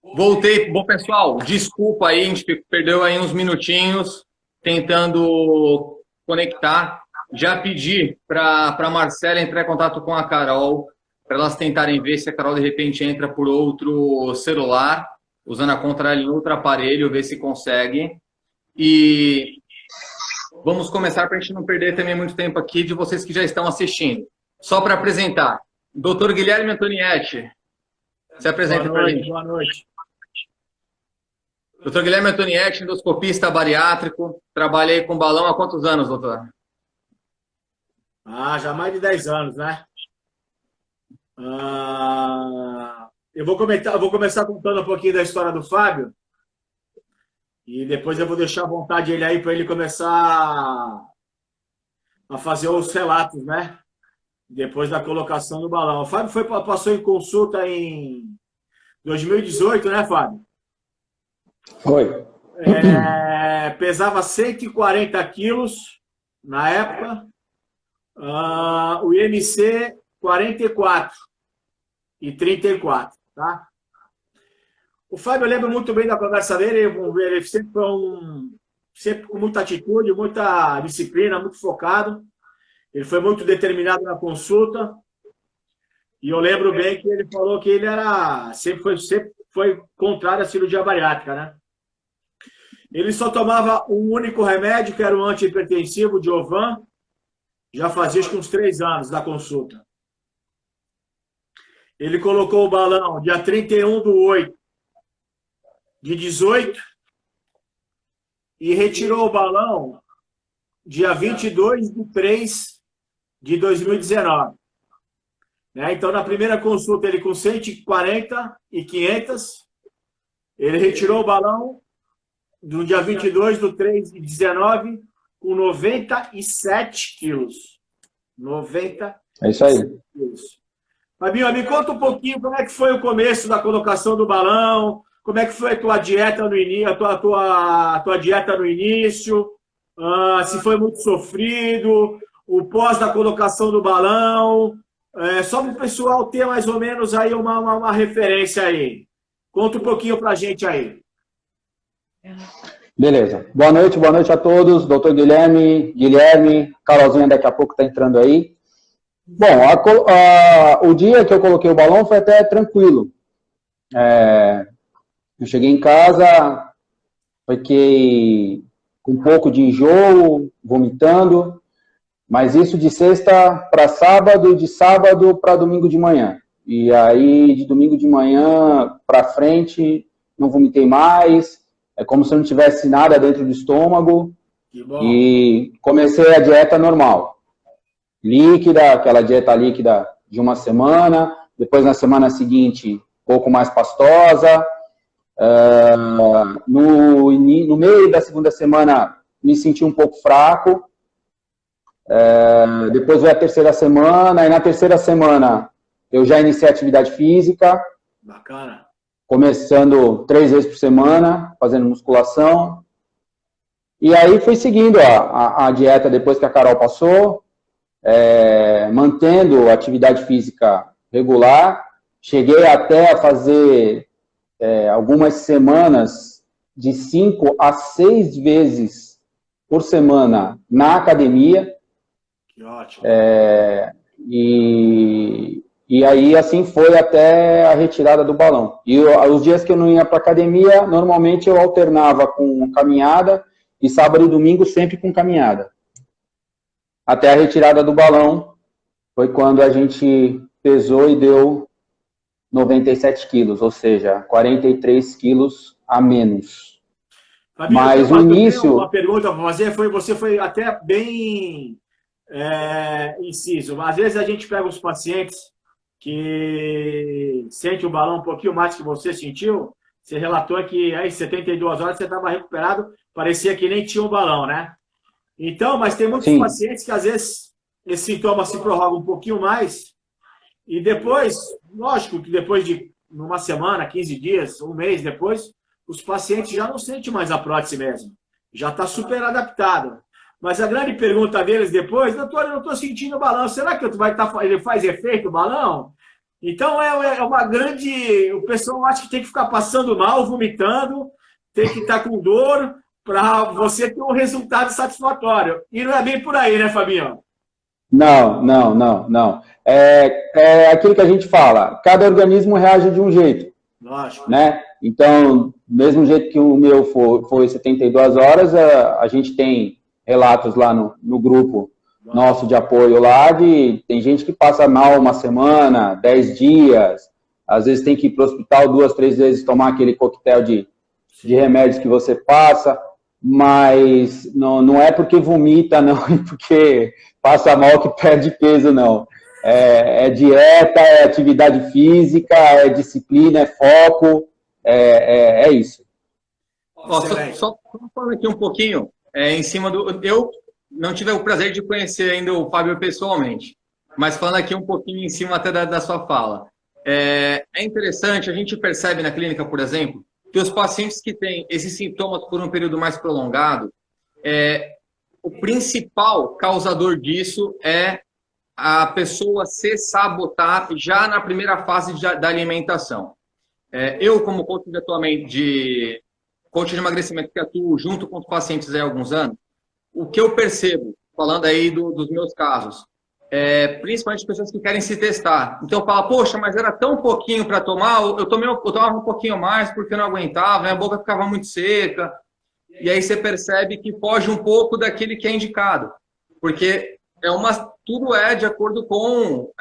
Voltei. Bom, pessoal, desculpa aí, a gente perdeu aí uns minutinhos tentando conectar. Já pedi para a Marcela entrar em contato com a Carol, para elas tentarem ver se a Carol de repente entra por outro celular, usando a conta dela em outro aparelho, ver se consegue. E vamos começar para a gente não perder também muito tempo aqui de vocês que já estão assistindo. Só para apresentar, Dr. Guilherme Antonietti, se apresenta para a gente. Boa noite. Doutor Guilherme Antonietti, endoscopista bariátrico. Trabalhei com balão há quantos anos, doutor? Já mais de 10 anos, né? Eu vou começar contando um pouquinho da história do Fábio e depois eu vou deixar à vontade ele aí para ele começar a fazer os relatos, né? Depois da colocação do balão. O Fábio passou em consulta em 2018, né, Fábio? Foi. Pesava 140 quilos na época. O IMC 44 e 34, tá? O Fábio, eu lembro muito bem da conversa dele, ele sempre sempre com muita atitude, muita disciplina, muito focado. Ele foi muito determinado na consulta. E eu lembro bem que ele falou que ele sempre foi contrário à cirurgia bariátrica, né? Ele só tomava um único remédio, que era o antihipertensivo, Diovan. Já fazia acho que uns 3 anos da consulta. Ele colocou o balão dia 31/8 de 18 e retirou o balão dia 22/3 de 2019. Né? Então, na primeira consulta, ele com 140 e 500, ele retirou o balão no dia 22/3 de 19 com 97 quilos. 90. É isso aí. Quilos. Fabinho, me conta um pouquinho como é que foi o começo da colocação do balão, como é que foi a tua dieta no início, a tua dieta no início, se foi muito sofrido, o pós da colocação do balão, só para o pessoal ter mais ou menos aí uma referência aí. Conta um pouquinho para a gente aí. Beleza. Boa noite a todos. Doutor Guilherme, Carolzinha daqui a pouco está entrando aí. Bom, o dia que eu coloquei o balão foi até tranquilo. Eu cheguei em casa, fiquei com um pouco de enjoo, vomitando, mas isso de sexta para sábado e de sábado para domingo de manhã. E aí, de domingo de manhã para frente, não vomitei mais. É como se eu não tivesse nada dentro do estômago. E comecei a dieta normal. Líquida, aquela dieta líquida de uma semana. Depois, na semana seguinte, um pouco mais pastosa. No meio da segunda semana, me senti um pouco fraco. Depois veio a terceira semana. E na terceira semana, eu já iniciei a atividade física. Bacana. Começando 3 vezes por semana, fazendo musculação. E aí fui seguindo a dieta depois que a Carol passou, mantendo a atividade física regular. Cheguei até a fazer algumas semanas de 5 a 6 vezes por semana na academia. Que ótimo. E aí, assim, foi até a retirada do balão. E os dias que eu não ia para academia, normalmente eu alternava com caminhada, e sábado e domingo sempre com caminhada. Até a retirada do balão, foi quando a gente pesou e deu 97 quilos, ou seja, 43 quilos a menos. Fabinho, mas o início... Uma pergunta para fazer, você foi até bem inciso. Às vezes a gente pega os pacientes que sente o balão um pouquinho mais que você sentiu, você relatou que aí 72 horas você estava recuperado, parecia que nem tinha um balão, né? Então, mas tem muitos pacientes que às vezes esse sintoma se prorroga um pouquinho mais e depois, lógico que depois de uma semana, 15 dias, um mês depois, os pacientes já não sentem mais a prótese mesmo, já está super adaptado. Mas a grande pergunta deles depois, doutor, eu não estou sentindo o balão, será que ele faz efeito o balão? Então é uma grande... O pessoal acha que tem que ficar passando mal, vomitando, tem que estar com dor para você ter um resultado satisfatório. E não é bem por aí, né, Fabinho? Não. É aquilo que a gente fala, cada organismo reage de um jeito. Lógico. Né? Então, do mesmo jeito que o meu foi 72 horas, a gente tem relatos lá no grupo nosso de apoio lá, tem gente que passa mal uma semana, 10 dias, às vezes tem que ir para o hospital 2, 3 vezes tomar aquele coquetel de remédios que você passa, mas não é porque vomita, não, é porque passa mal que perde peso, não. É dieta, é atividade física, é disciplina, é foco, é isso. Só falando aqui um pouquinho, em cima do... Eu não tive o prazer de conhecer ainda o Fábio pessoalmente, mas falando aqui um pouquinho em cima até da sua fala. É interessante, a gente percebe na clínica, por exemplo, que os pacientes que têm esses sintomas por um período mais prolongado, o principal causador disso é a pessoa se sabotar já na primeira fase da alimentação. Eu, como coach de emagrecimento que atuo junto com os pacientes há alguns anos, o que eu percebo, falando aí dos meus casos, principalmente pessoas que querem se testar. Então eu falo, poxa, mas era tão pouquinho para tomar, eu tomava um pouquinho mais porque eu não aguentava, minha boca ficava muito seca. E aí você percebe que foge um pouco daquele que é indicado. Porque tudo é de acordo com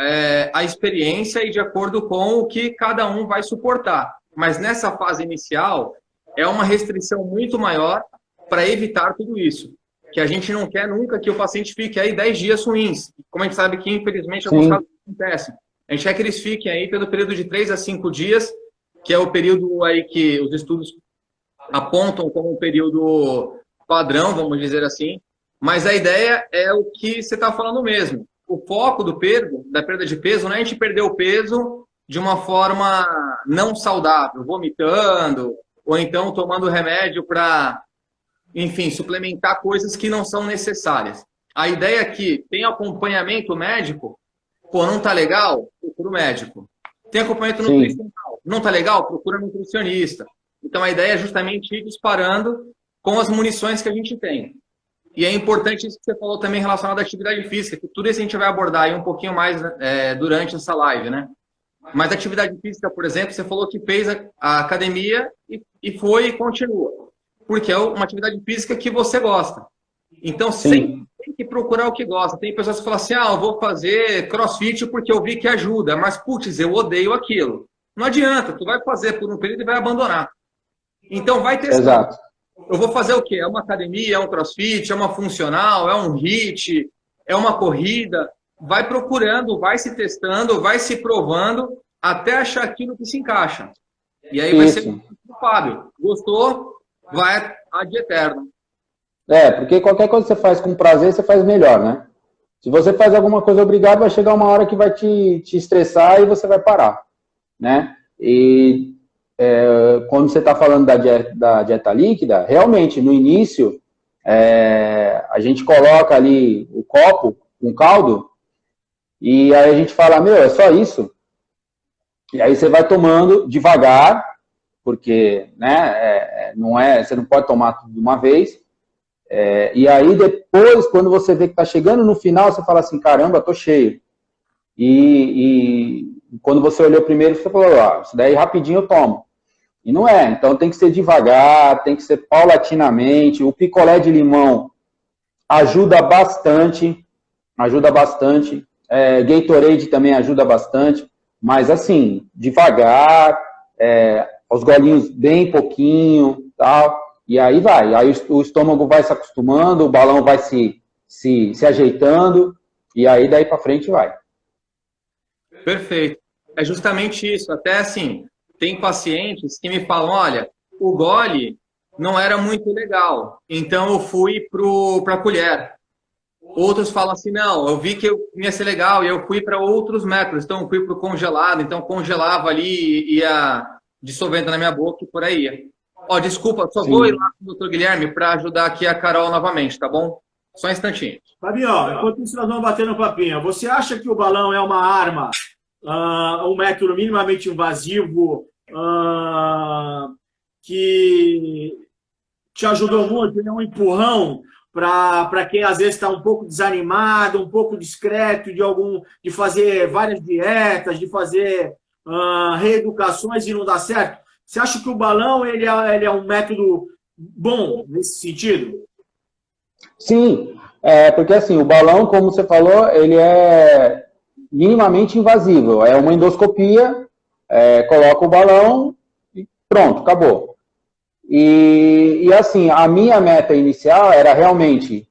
a experiência e de acordo com o que cada um vai suportar. Mas nessa fase inicial, é uma restrição muito maior para evitar tudo isso. Que a gente não quer nunca que o paciente fique aí 10 dias ruins. Como a gente sabe que, infelizmente, alguns casos acontecem. A gente quer que eles fiquem aí pelo período de 3 a 5 dias, que é o período aí que os estudos apontam como um período padrão, vamos dizer assim. Mas a ideia é o que você está falando mesmo. O foco da perda de peso não é a gente perder o peso de uma forma não saudável, vomitando, ou então tomando remédio para, enfim, suplementar coisas que não são necessárias. A ideia é que tem acompanhamento médico, não tá legal? Procura o médico. Tem acompanhamento nutricional, não tá legal? Procura nutricionista. Então a ideia é justamente ir disparando com as munições que a gente tem. E é importante isso que você falou também relacionado à atividade física, que tudo isso a gente vai abordar aí um pouquinho mais durante essa live, né? Mas a atividade física, por exemplo, você falou que fez a academia e foi e continua. Porque é uma atividade física que você gosta. Então, sempre tem que procurar o que gosta. Tem pessoas que falam assim, eu vou fazer crossfit porque eu vi que ajuda, mas, putz, eu odeio aquilo. Não adianta, tu vai fazer por um período e vai abandonar. Então, vai testar. Exato. Eu vou fazer o quê? É uma academia, é um crossfit, é uma funcional, é um HIIT, é uma corrida. Vai procurando, vai se testando, vai se provando, até achar aquilo que se encaixa. E aí vai ser o Fábio. Gostou? Vai ad eterno. Porque qualquer coisa que você faz com prazer, você faz melhor, né? Se você faz alguma coisa obrigado, vai chegar uma hora que vai te estressar e você vai parar, né? E quando você está falando da dieta líquida, realmente, no início, a gente coloca ali o copo com caldo e aí a gente fala, é só isso? E aí você vai tomando devagar, porque você não pode tomar tudo de uma vez. E aí depois, quando você vê que está chegando no final, você fala assim, caramba, tô cheio. E quando você olhou primeiro, você falou, isso daí rapidinho eu tomo. E não é, então tem que ser devagar, tem que ser paulatinamente. O picolé de limão ajuda bastante. Gatorade também ajuda bastante. Mas assim, devagar, os golinhos bem pouquinho, tal. E aí vai. Aí o estômago vai se acostumando, o balão vai se ajeitando. E aí daí para frente vai. Perfeito. É justamente isso. Até assim, tem pacientes que me falam, olha, o gole não era muito legal, então eu fui para a colher. Outros falam assim, não, eu vi que ia ser legal e eu fui para outros métodos. Então eu fui para o congelado, então congelava ali e ia dissolvendo na minha boca e por aí. Desculpa, só vou ir lá com o Dr. Guilherme para ajudar aqui a Carol novamente, tá bom? Só um instantinho. Fabinho, enquanto isso nós vamos bater no papinho. Você acha que o balão é uma arma um método minimamente invasivo que te ajudou muito, né? Um empurrão para quem às vezes está um pouco desanimado, um pouco discreto de fazer várias dietas, de fazer reeducações e não dá certo? Você acha que o balão ele é um método bom nesse sentido? Sim, porque assim, o balão, como você falou, ele é minimamente invasivo. É uma endoscopia, coloca o balão e pronto, acabou. E assim, a minha meta inicial era realmente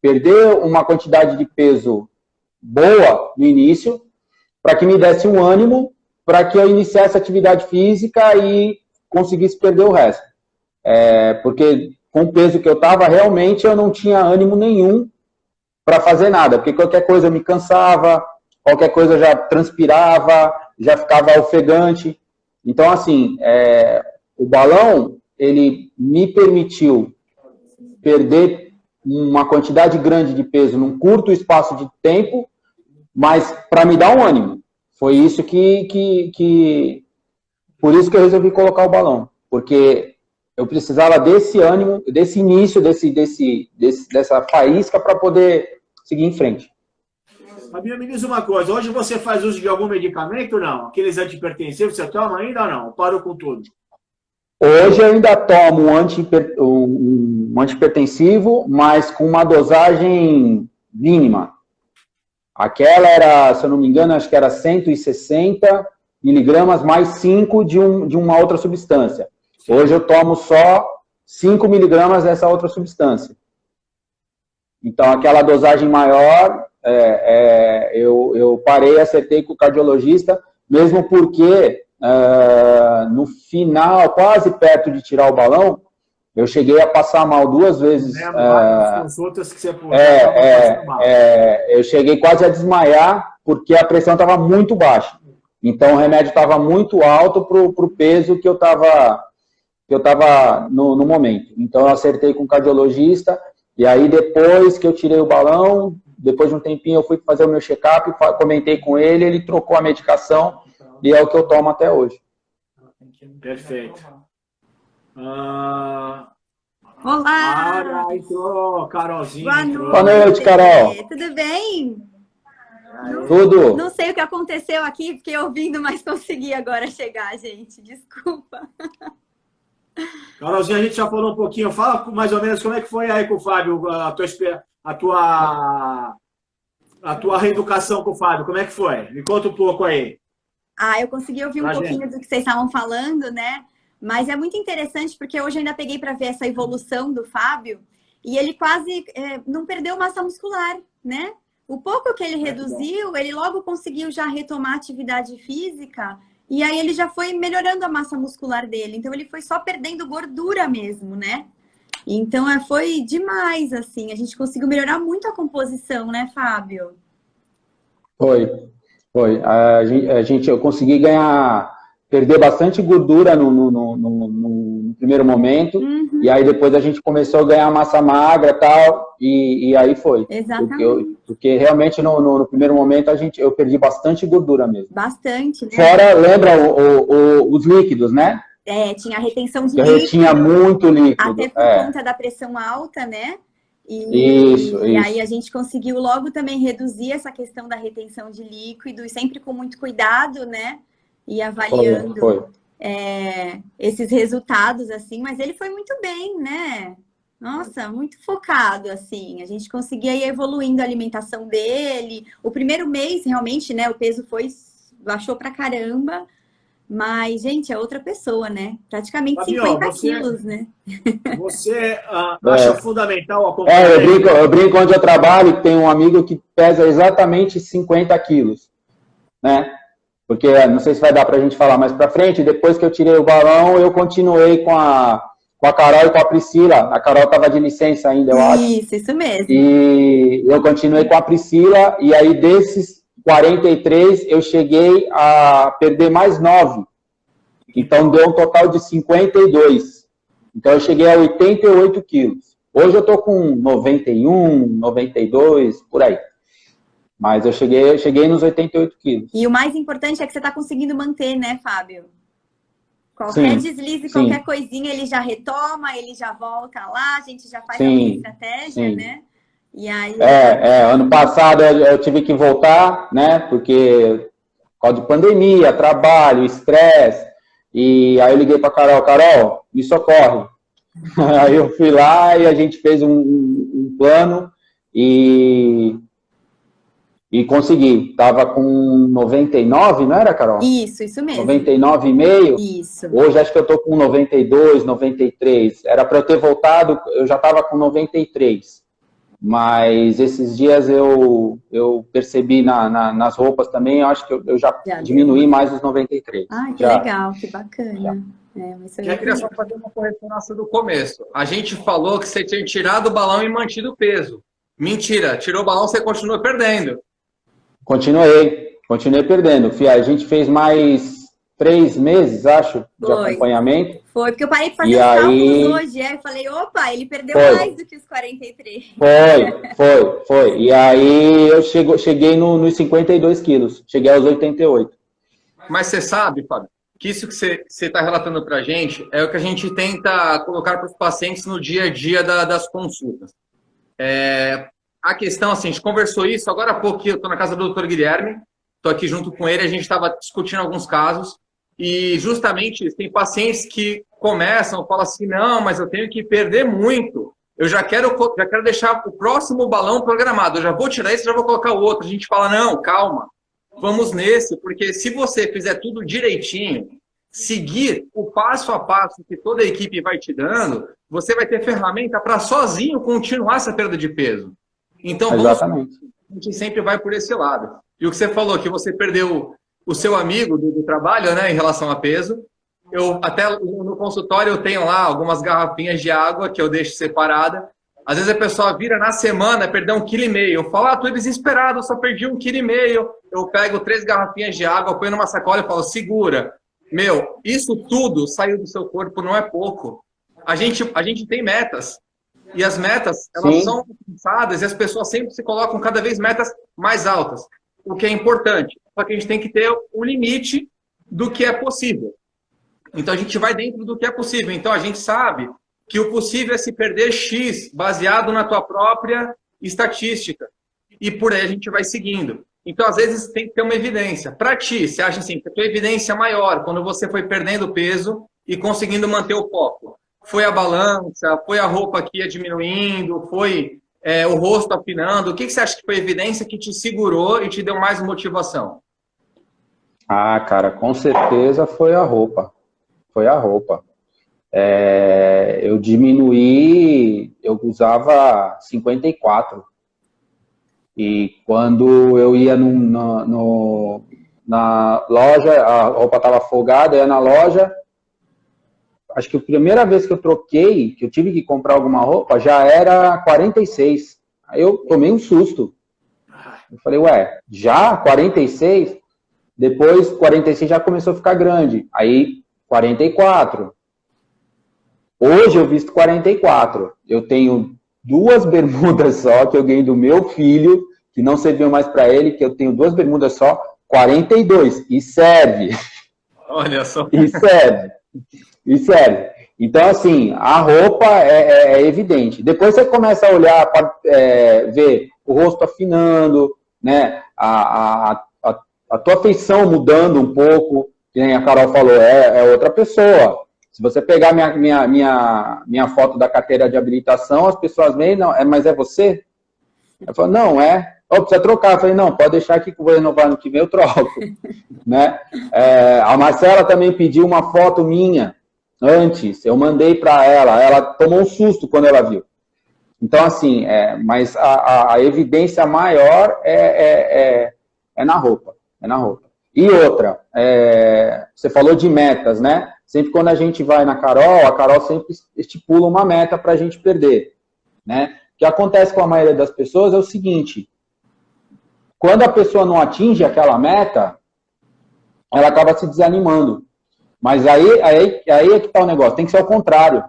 perder uma quantidade de peso boa no início, para que me desse um ânimo, para que eu iniciasse a atividade física e conseguisse perder o resto. Porque com o peso que eu estava, realmente eu não tinha ânimo nenhum para fazer nada, porque qualquer coisa eu me cansava, qualquer coisa eu já transpirava, já ficava ofegante. Então, assim, o balão, ele me permitiu perder uma quantidade grande de peso num curto espaço de tempo, mas para me dar um ânimo. Foi isso por isso que eu resolvi colocar o balão, porque eu precisava desse ânimo, desse início, dessa faísca para poder seguir em frente. Fabinho, me diz uma coisa, hoje você faz uso de algum medicamento ou não? Aqueles antihipertensivos você toma ainda ou não? Parou com tudo? Hoje eu ainda tomo um antihipertensivo, mas com uma dosagem mínima. Aquela era, se eu não me engano, acho que era 160 miligramas mais 5 de uma outra substância. Hoje eu tomo só 5 miligramas dessa outra substância. Então, aquela dosagem maior, eu parei, acertei com o cardiologista, mesmo porque no final, quase perto de tirar o balão, eu cheguei a passar mal 2 vezes. Consultas que você eu cheguei quase a desmaiar, porque a pressão estava muito baixa. Então, o remédio estava muito alto para o peso que eu estava no momento. Então, eu acertei com o cardiologista, e aí depois que eu tirei o balão, depois de um tempinho eu fui fazer o meu check-up, comentei com ele, ele trocou a medicação, e é o que eu tomo até hoje. Perfeito. Olá! Entrou, Carolzinha. Boa noite, Carol. Tudo bem? Tudo. Não sei o que aconteceu aqui, fiquei ouvindo, mas consegui agora chegar, gente. Desculpa. Carolzinha, a gente já falou um pouquinho. Fala mais ou menos como é que foi aí com o Fábio, a tua reeducação com o Fábio. Como é que foi? Me conta um pouco aí. Eu consegui ouvir um pouquinho do que vocês estavam falando, né? Mas é muito interessante porque hoje eu ainda peguei para ver essa evolução do Fábio e ele quase não perdeu massa muscular, né? O pouco que ele reduziu, ele logo conseguiu já retomar a atividade física e aí ele já foi melhorando a massa muscular dele. Então ele foi só perdendo gordura mesmo, né? Então foi demais, assim. A gente conseguiu melhorar muito a composição, né, Fábio? Foi. Eu consegui perder bastante gordura no primeiro momento, e aí depois a gente começou a ganhar massa magra e aí foi. Exatamente. Porque realmente no primeiro momento eu perdi bastante gordura mesmo. Bastante, né? Fora, lembra os líquidos, né? Tinha a retenção de líquido. Eu retinha muito líquido. Até por conta da pressão alta, né? Isso. Aí a gente conseguiu logo também reduzir essa questão da retenção de líquido, e sempre com muito cuidado, né? E avaliando esses resultados, assim. Mas ele foi muito bem, né? Nossa, muito focado, assim. A gente conseguia ir evoluindo a alimentação dele. O primeiro mês, realmente, né? O peso baixou pra caramba. Mas, gente, é outra pessoa, né? Praticamente Fabinho, 50 quilos, né? Você acha fundamental acompanhar? Eu brinco onde eu trabalho, que tem um amigo que pesa exatamente 50 quilos, né? Porque, não sei se vai dar pra gente falar mais pra frente, depois que eu tirei o balão, eu continuei com a Carol e com a Priscila. A Carol estava de licença ainda, eu acho. Isso mesmo. E eu continuei com a Priscila, e aí desses 43, eu cheguei a perder mais 9. Então, deu um total de 52. Então, eu cheguei a 88 quilos. Hoje eu tô com 91, 92, por aí. Mas eu cheguei nos 88 quilos. E o mais importante é que você está conseguindo manter, né, Fábio? Qualquer deslize, qualquer coisinha, ele já retoma, ele já volta lá, a gente já faz a estratégia, né? E aí... ano passado eu tive que voltar, né? Porque por causa de pandemia, trabalho, estresse. E aí eu liguei para Carol, me socorre. Aí eu fui lá e a gente fez um plano e consegui. Tava com 99, não era, Carol? Isso mesmo. 99,5. Isso. Hoje acho que eu tô com 92, 93. Era para eu ter voltado, eu já tava com 93. Mas esses dias eu percebi nas roupas também, eu acho que eu já diminuí mais os 93. Ah, que legal, que bacana. Já queria só fazer uma correção do começo. A gente falou que você tinha tirado o balão e mantido o peso. Mentira, tirou o balão, você continua perdendo. Continuei perdendo. A gente fez mais 3 meses, acho, de acompanhamento. Foi, porque eu parei de fazer os cálculos hoje. Eu falei, opa, ele perdeu mais do que os 43. Foi. E aí eu cheguei nos 52 quilos. Cheguei aos 88. Mas você sabe, Fábio, que isso que você está relatando para a gente é o que a gente tenta colocar para os pacientes no dia a dia das consultas. A questão, assim, a gente conversou isso agora há pouco, eu estou na casa do Dr. Guilherme, estou aqui junto com ele, a gente estava discutindo alguns casos, e justamente tem pacientes que começam, falam assim, não, mas eu tenho que perder muito, eu já quero deixar o próximo balão programado, eu já vou tirar esse, já vou colocar o outro. A gente fala, não, calma, vamos nesse, porque se você fizer tudo direitinho, seguir o passo a passo que toda a equipe vai te dando, você vai ter ferramenta para sozinho continuar essa perda de peso. Então, a gente sempre vai por esse lado. E o que você falou, que você perdeu o seu amigo do trabalho, né, em relação a peso. Eu até no consultório eu tenho lá algumas garrafinhas de água que eu deixo separada. Às vezes a pessoa vira na semana, perdeu 1,5 kg. Eu falo, tô desesperado, eu só perdi 1,5 kg. Eu pego 3 garrafinhas de água, ponho numa sacola e falo, segura. Meu, isso tudo saiu do seu corpo, não é pouco. A gente tem metas. E as metas, elas são alcançadas e as pessoas sempre se colocam cada vez metas mais altas. O que é importante. Só que a gente tem que ter o limite do que é possível. Então a gente vai dentro do que é possível. Então a gente sabe que o possível é se perder X baseado na tua própria estatística. E por aí a gente vai seguindo. Então, às vezes, tem que ter uma evidência. Para ti, você acha assim, que a tua evidência maior, quando você foi perdendo peso e conseguindo manter o foco? Foi a balança? Foi a roupa que ia diminuindo? Foi o rosto afinando? O que você acha que foi a evidência que te segurou e te deu mais motivação? Ah, cara, com certeza foi a roupa. Foi a roupa. Eu diminuí, eu usava 54. E quando eu ia na loja, a roupa estava folgada, eu ia na loja, acho que a primeira vez que eu troquei, que eu tive que comprar alguma roupa, já era 46. Aí eu tomei um susto. Eu falei, já 46? Depois 46 já começou a ficar grande. Aí 44. Hoje eu visto 44. Eu tenho 2 bermudas só, que eu ganhei do meu filho, que não serviu mais para ele, que eu tenho 2 bermudas só, 42. E serve. Olha só. E serve. Então, assim, a roupa é evidente. Depois você começa a olhar, ver o rosto afinando, né? A tua feição mudando um pouco, que nem a Carol falou, é outra pessoa. Se você pegar minha foto da carteira de habilitação, as pessoas veem, não, mas é você? Eu falo, não, precisa trocar. Eu falei, não, pode deixar aqui que eu vou renovar no que vem, eu troco. Né? A Marcela também pediu uma foto minha antes, eu mandei para ela tomou um susto quando ela viu. Então, assim, mas a evidência maior é na roupa, E outra, você falou de metas, né? Sempre quando a gente vai na Carol, a Carol sempre estipula uma meta para a gente perder, né? O que acontece com a maioria das pessoas é o seguinte, quando a pessoa não atinge aquela meta, ela acaba se desanimando. Mas aí é que está o negócio, tem que ser ao contrário.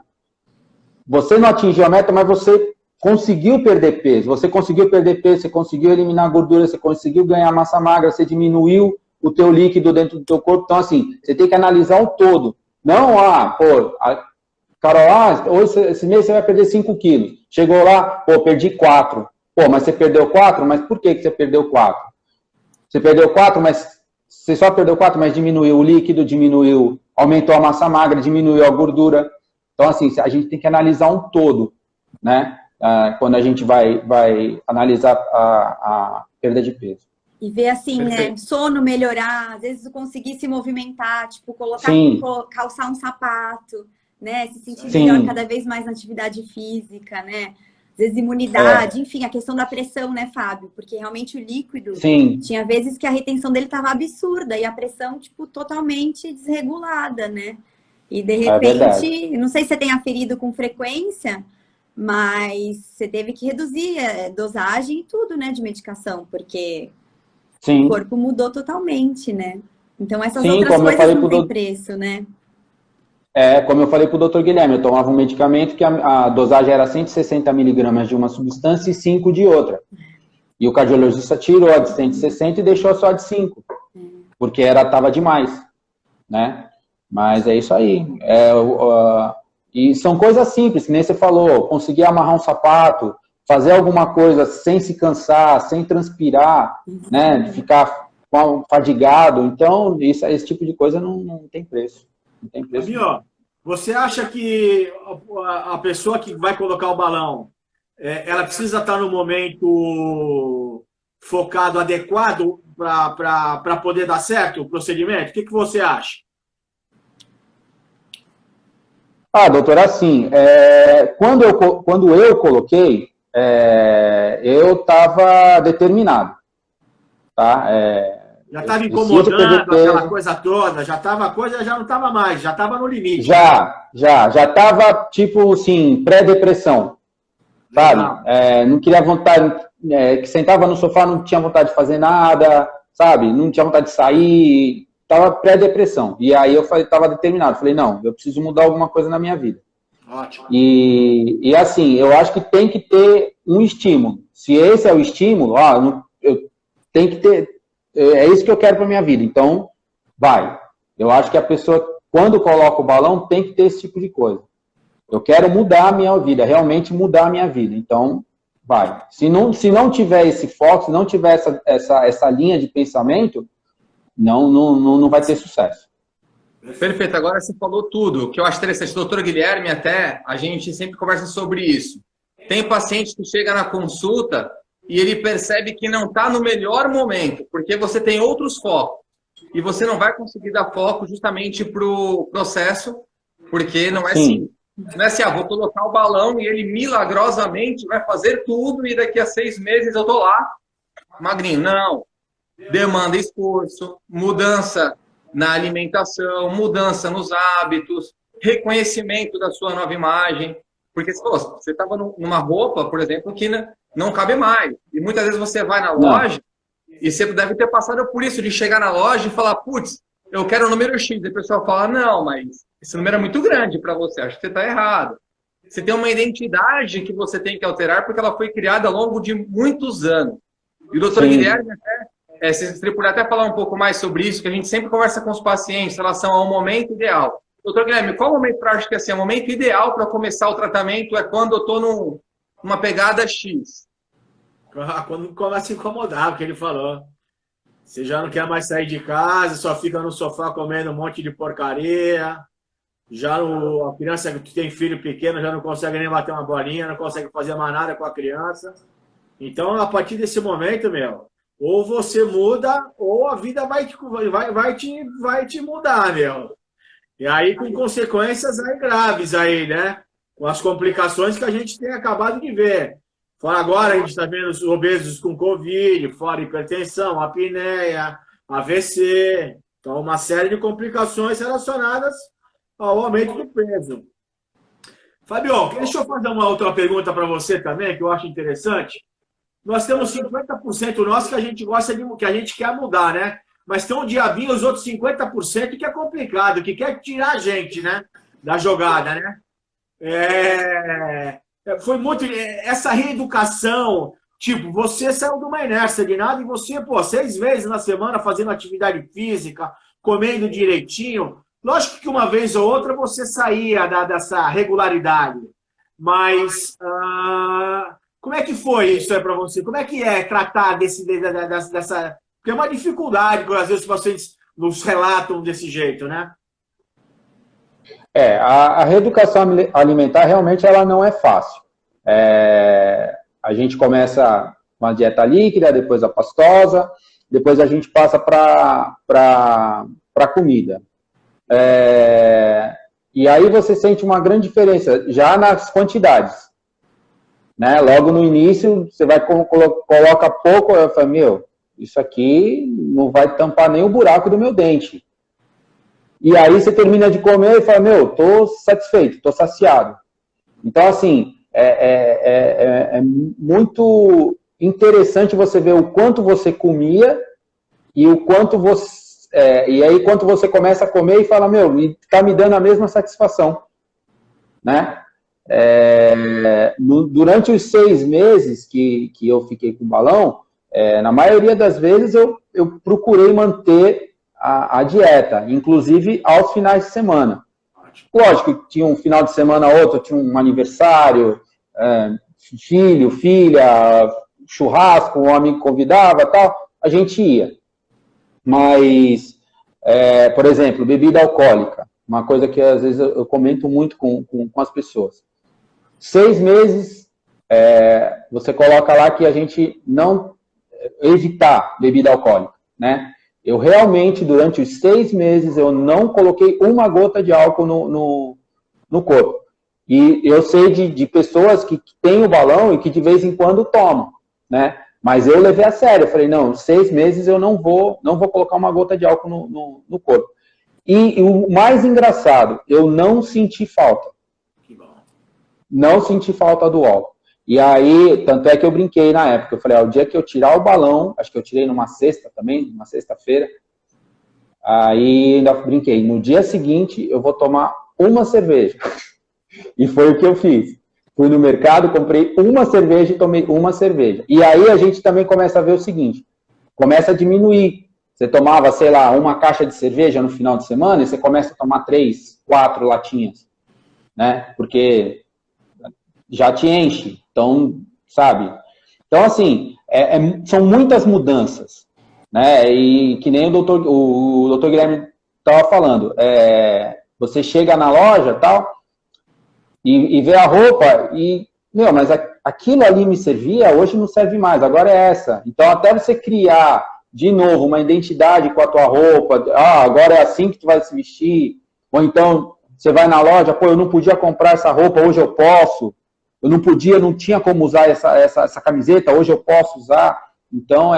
Você não atingiu a meta, mas você conseguiu perder peso. Você conseguiu perder peso, você conseguiu eliminar gordura, você conseguiu ganhar massa magra, você diminuiu o teu líquido dentro do teu corpo. Então, assim, você tem que analisar o todo. Não, Carol, hoje, esse mês você vai perder 5 quilos. Chegou lá, perdi 4. Mas você perdeu 4? Mas por que você perdeu 4? Você perdeu 4, mas você só perdeu 4, mas diminuiu o líquido, aumentou a massa magra, diminuiu a gordura. Então, assim, a gente tem que analisar um todo, né? Quando a gente vai analisar a perda de peso. E ver assim, Perfeito. né? Sono melhorar, às vezes conseguir se movimentar, tipo, calçar um sapato, né? Se sentir melhor cada vez mais na atividade física, né? Às vezes imunidade, enfim, a questão da pressão, né, Fábio? Porque realmente o líquido, tinha vezes que a retenção dele estava absurda e a pressão, tipo, totalmente desregulada, né? E de repente, não sei se você tem aferido com frequência, mas você teve que reduzir a dosagem e tudo, né, de medicação, porque o corpo mudou totalmente, né? Então essas outras coisas não têm preço, né? Como eu falei para o Dr. Guilherme, eu tomava um medicamento que a dosagem era 160 miligramas de uma substância e 5 de outra. E o cardiologista tirou a de 160 e deixou só a de 5, porque estava demais, né? Mas é isso aí. E são coisas simples, que nem você falou, conseguir amarrar um sapato, fazer alguma coisa sem se cansar, sem transpirar, né? Ficar fadigado. Então, esse tipo de coisa não tem preço. Não tem preço. Fabinho, você acha que a pessoa que vai colocar o balão, ela precisa estar no momento focado, adequado para poder dar certo o procedimento? O que você acha? Doutor, assim, quando eu coloquei, eu estava determinado, tá? Já estava incomodando aquela coisa toda, já não estava mais, já estava no limite. Já estava, tipo assim, pré-depressão, sabe? Não queria vontade, que sentava no sofá, não tinha vontade de fazer nada, sabe? Não tinha vontade de sair, estava pré-depressão. E aí eu estava determinado, falei, não, eu preciso mudar alguma coisa na minha vida. Ótimo. E assim, eu acho que tem que ter um estímulo. Se esse é o estímulo, eu tenho que ter... É isso que eu quero para minha vida. Então, vai. Eu acho que a pessoa, quando coloca o balão, tem que ter esse tipo de coisa. Eu quero mudar a minha vida, realmente mudar a minha vida. Então, vai. Se não tiver esse foco, se não tiver essa linha de pensamento, não vai ter sucesso. Perfeito. Agora você falou tudo. O que eu acho interessante, doutor Guilherme, até, a gente sempre conversa sobre isso. Tem paciente que chega na consulta e ele percebe que não está no melhor momento, porque você tem outros focos. E você não vai conseguir dar foco justamente para o processo, porque não é assim. Não é assim, vou colocar o balão e ele milagrosamente vai fazer tudo e daqui a 6 meses eu tô lá, magrinho. Não. Demanda esforço, mudança na alimentação, mudança nos hábitos, reconhecimento da sua nova imagem. Porque você estava numa roupa, por exemplo, que não cabe mais. E muitas vezes você vai na loja e você deve ter passado por isso, de chegar na loja e falar, putz, eu quero o número X. E o pessoal fala, não, mas esse número é muito grande para você, acho que você está errado. Você tem uma identidade que você tem que alterar porque ela foi criada ao longo de muitos anos. E o doutor Guilherme, até, se você puder até falar um pouco mais sobre isso, que a gente sempre conversa com os pacientes em relação ao momento ideal. Doutor Guilherme, qual o momento que eu acho que assim, o momento ideal para começar o tratamento é quando eu estou numa pegada X? Quando começa a incomodar, o que ele falou. Você já não quer mais sair de casa, só fica no sofá comendo um monte de porcaria. Já a criança que tem filho pequeno já não consegue nem bater uma bolinha, não consegue fazer mais nada com a criança. Então, a partir desse momento, ou você muda, ou a vida vai te mudar, E aí, com consequências graves aí, né? Com as complicações que a gente tem acabado de ver. Fora agora, a gente está vendo os obesos com Covid, fora hipertensão, apneia, AVC. Então, uma série de complicações relacionadas ao aumento do peso. Fabio, deixa eu fazer uma outra pergunta para você também, que eu acho interessante. Nós temos 50% nosso que a gente gosta que a gente quer mudar, né? Mas tem um diabinho, os outros 50% que é complicado, que quer tirar a gente, né? Da jogada, né? Foi muito... Essa reeducação, tipo, você saiu de uma inércia de nada e você, pô, 6 vezes na semana fazendo atividade física, comendo direitinho. Lógico que uma vez ou outra você saía dessa regularidade, mas como é que foi isso aí para você? Como é que é tratar dessa... Porque é uma dificuldade, às vezes, os pacientes nos relatam desse jeito, né? A reeducação alimentar realmente ela não é fácil. A gente começa com a dieta líquida, depois a pastosa, depois a gente passa para a comida. E aí você sente uma grande diferença já nas quantidades. Né? Logo no início, você vai coloca pouco, eu falo, meu, isso aqui não vai tampar nem o buraco do meu dente. E aí você termina de comer e fala, meu, tô satisfeito, tô saciado. Então, assim, é muito interessante você ver o quanto você comia e o quanto você... e aí, quando você começa a comer e fala, meu, tá me dando a mesma satisfação. Né? Durante os 6 meses que eu fiquei com o balão, na maioria das vezes eu procurei manter a dieta, inclusive aos finais de semana. Lógico que tinha um final de semana outro, tinha um aniversário, filho, filha, churrasco, um amigo convidava, tal, a gente ia. Mas, por exemplo, bebida alcoólica, uma coisa que às vezes eu comento muito com as pessoas. 6 meses, você coloca lá que a gente não evitar bebida alcoólica, né? Eu realmente, durante os 6 meses, eu não coloquei uma gota de álcool no corpo. E eu sei de pessoas que têm o balão e que de vez em quando tomam, né? Mas eu levei a sério, eu falei, não, 6 meses eu não vou colocar uma gota de álcool no corpo. E o mais engraçado, eu não senti falta. Não senti falta do álcool. E aí, tanto é que eu brinquei na época, eu falei, o dia que eu tirar o balão, acho que eu tirei numa sexta também, numa sexta-feira, aí ainda brinquei, no dia seguinte eu vou tomar uma cerveja. E foi o que eu fiz. Fui no mercado, comprei uma cerveja e tomei uma cerveja. E aí a gente também começa a ver o seguinte, começa a diminuir. Você tomava, sei lá, uma caixa de cerveja no final de semana e você começa a tomar 3, 4 latinhas, né? Porque já te enche. Então, sabe? Então, assim, são muitas mudanças, né? E que nem o doutor Guilherme estava falando. Você chega na loja tal, e vê a roupa e, meu, mas aquilo ali me servia, hoje não serve mais, agora é essa. Então, até você criar, de novo, uma identidade com a tua roupa, agora é assim que tu vai se vestir, ou então, você vai na loja, pô, eu não podia comprar essa roupa, hoje eu posso. Eu não tinha como usar essa camiseta, hoje eu posso usar. Então,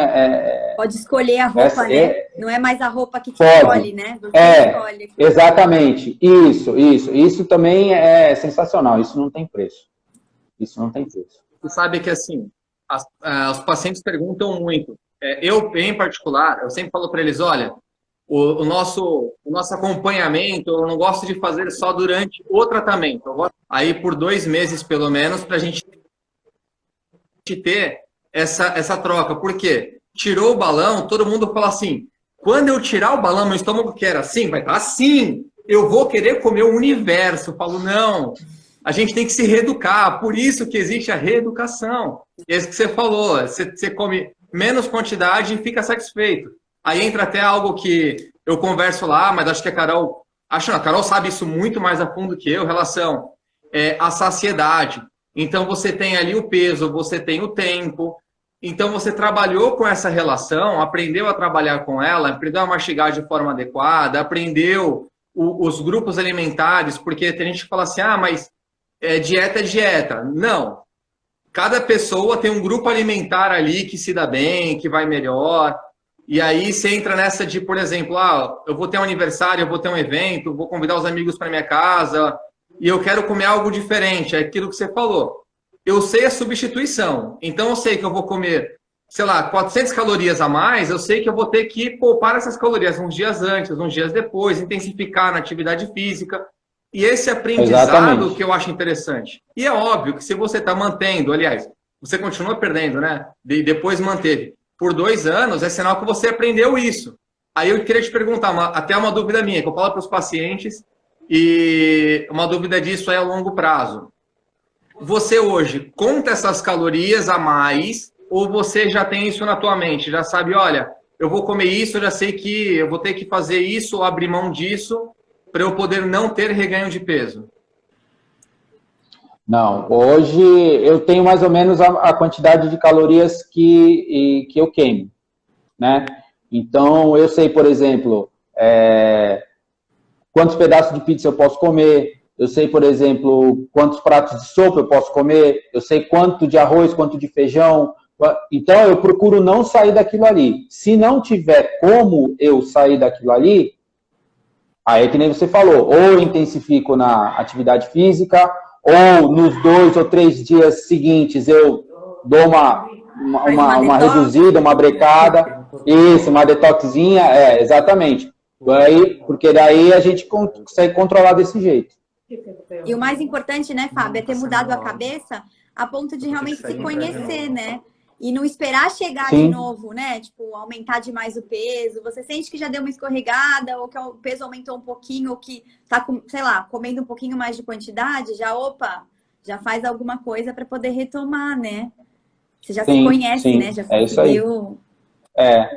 pode escolher a roupa, né? Não é mais a roupa que te escolhe, né? Você escolhe. Exatamente. Isso também é sensacional. Isso não tem preço. Isso não tem preço. Você sabe que, assim, os pacientes perguntam muito. Eu, em particular, eu sempre falo para eles, olha, o nosso acompanhamento, eu não gosto de fazer só durante o tratamento. Eu gosto aí por 2 meses, pelo menos, para a gente ter essa troca. Por quê? Tirou o balão, todo mundo fala assim, quando eu tirar o balão, meu estômago quer assim, vai estar assim, eu vou querer comer o universo. Eu falo, não, a gente tem que se reeducar, por isso que existe a reeducação. Esse que você falou, você come menos quantidade e fica satisfeito. Aí entra até algo que eu converso lá, mas acho que a Carol sabe isso muito mais a fundo que eu, relação à saciedade. Então, você tem ali o peso, você tem o tempo. Então, você trabalhou com essa relação, aprendeu a trabalhar com ela, aprendeu a mastigar de forma adequada, aprendeu os grupos alimentares, porque tem gente que fala assim, mas dieta é dieta. Não. Cada pessoa tem um grupo alimentar ali que se dá bem, que vai melhor. E aí você entra nessa de, por exemplo, eu vou ter um aniversário, eu vou ter um evento, vou convidar os amigos para minha casa e eu quero comer algo diferente. É aquilo que você falou. Eu sei a substituição. Então eu sei que eu vou comer, sei lá, 400 calorias a mais, eu sei que eu vou ter que poupar essas calorias uns dias antes, uns dias depois, intensificar na atividade física. E esse aprendizado Exatamente. que eu acho interessante. E é óbvio que se você está mantendo, aliás, você continua perdendo, né? E depois manteve. Por 2 anos, é sinal que você aprendeu isso. Aí eu queria te perguntar, até uma dúvida minha, que eu falo para os pacientes, e uma dúvida disso é a longo prazo. Você hoje conta essas calorias a mais, ou você já tem isso na tua mente? Já sabe, olha, eu vou comer isso, eu já sei que eu vou ter que fazer isso ou abrir mão disso para eu poder não ter reganho de peso? Não, hoje eu tenho mais ou menos a quantidade de calorias que eu queimo, né? Então, eu sei, por exemplo, quantos pedaços de pizza eu posso comer, eu sei, por exemplo, quantos pratos de sopa eu posso comer, eu sei quanto de arroz, quanto de feijão. Então, eu procuro não sair daquilo ali. Se não tiver como eu sair daquilo ali, aí, que nem você falou, ou eu intensifico na atividade física, ou nos 2 ou 3 dias seguintes eu dou uma reduzida, uma brecada, isso, uma detoxinha, exatamente. Aí, porque daí a gente consegue controlar desse jeito. E o mais importante, né, Fábio, é ter mudado a cabeça a ponto de realmente se conhecer, né? E não esperar chegar Sim. de novo, né? Tipo, aumentar demais o peso. Você sente que já deu uma escorregada, ou que o peso aumentou um pouquinho, ou que tá, sei lá, comendo um pouquinho mais de quantidade, já faz alguma coisa para poder retomar, né? Você já se conhece, né? Já conseguiu